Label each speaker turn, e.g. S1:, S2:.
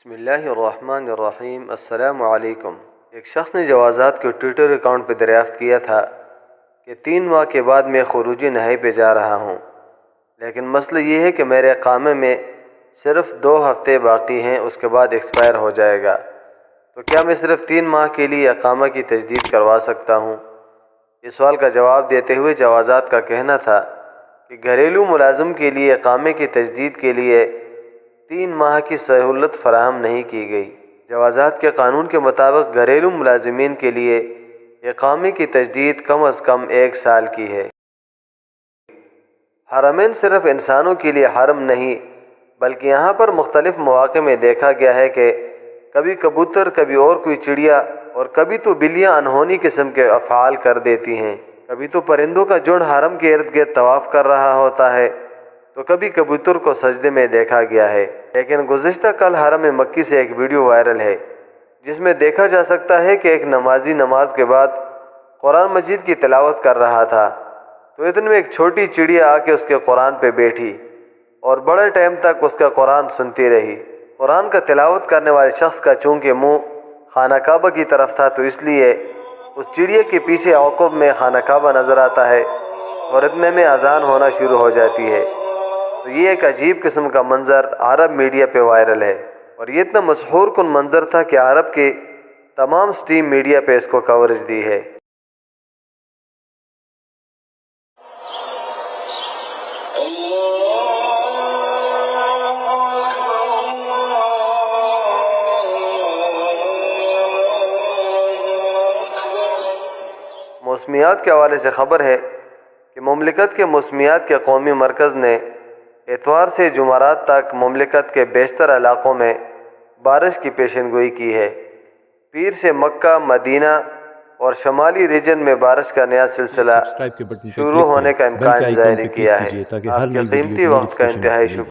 S1: بسم اللہ الرحمن الرحیم۔ السلام علیکم۔ ایک شخص نے جوازات کے ٹویٹر اکاؤنٹ پہ دریافت کیا تھا کہ 3 ماہ کے بعد میں خروجی نہائی پہ جا رہا ہوں، لیکن مسئلہ یہ ہے کہ میرے اقامے میں صرف 2 ہفتے باقی ہیں، اس کے بعد ایکسپائر ہو جائے گا، تو کیا میں صرف 3 ماہ کے لیے اقامہ کی تجدید کروا سکتا ہوں؟ اس سوال کا جواب دیتے ہوئے جوازات کا کہنا تھا کہ گھریلو ملازم کے لیے اقامے کی تجدید کے لیے 3 ماہ کی سہولت فراہم نہیں کی گئی۔ جوازات کے قانون کے مطابق گھریلو ملازمین کے لیے اقامے کی تجدید کم از کم 1 سال کی ہے۔ حرمین صرف انسانوں کے لیے حرم نہیں، بلکہ یہاں پر مختلف مواقع میں دیکھا گیا ہے کہ کبھی کبوتر، کبھی اور کوئی چڑیا، اور کبھی تو بلیاں انہونی قسم کے افعال کر دیتی ہیں، کبھی تو پرندوں کا جھنڈ حرم کے ارد گرد طواف کر رہا ہوتا ہے، تو کبھی کبوتر کو سجدے میں دیکھا گیا ہے۔ لیکن گزشتہ کل حرم مکی سے ایک ویڈیو وائرل ہے جس میں دیکھا جا سکتا ہے کہ ایک نمازی نماز کے بعد قرآن مجید کی تلاوت کر رہا تھا، تو اتنے میں ایک چھوٹی چڑیا آ کے اس کے قرآن پہ بیٹھی اور بڑے ٹائم تک اس کا قرآن سنتی رہی۔ قرآن کا تلاوت کرنے والے شخص کا چونکہ منہ خانہ کعبہ کی طرف تھا، تو اس لیے اس چڑیا کے پیچھے عقب میں خانہ کعبہ نظر آتا ہے اور اتنے میں اذان ہونا شروع ہو جاتی ہے۔ تو یہ ایک عجیب قسم کا منظر عرب میڈیا پہ وائرل ہے، اور یہ اتنا مسحور کن منظر تھا کہ عرب کے تمام سٹریم میڈیا پہ اس کو کوریج دی ہے۔ موسمیات کے حوالے سے خبر ہے کہ مملکت کے موسمیات کے قومی مرکز نے اتوار سے جمعرات تک مملکت کے بیشتر علاقوں میں بارش کی پیشن گوئی کی ہے۔ پیر سے مکہ، مدینہ اور شمالی ریجن میں بارش کا نیا سلسلہ شروع ہونے کا امکان ظاہر کیا ہے۔ آپ کے قیمتی وقت کا انتہائی شکریہ۔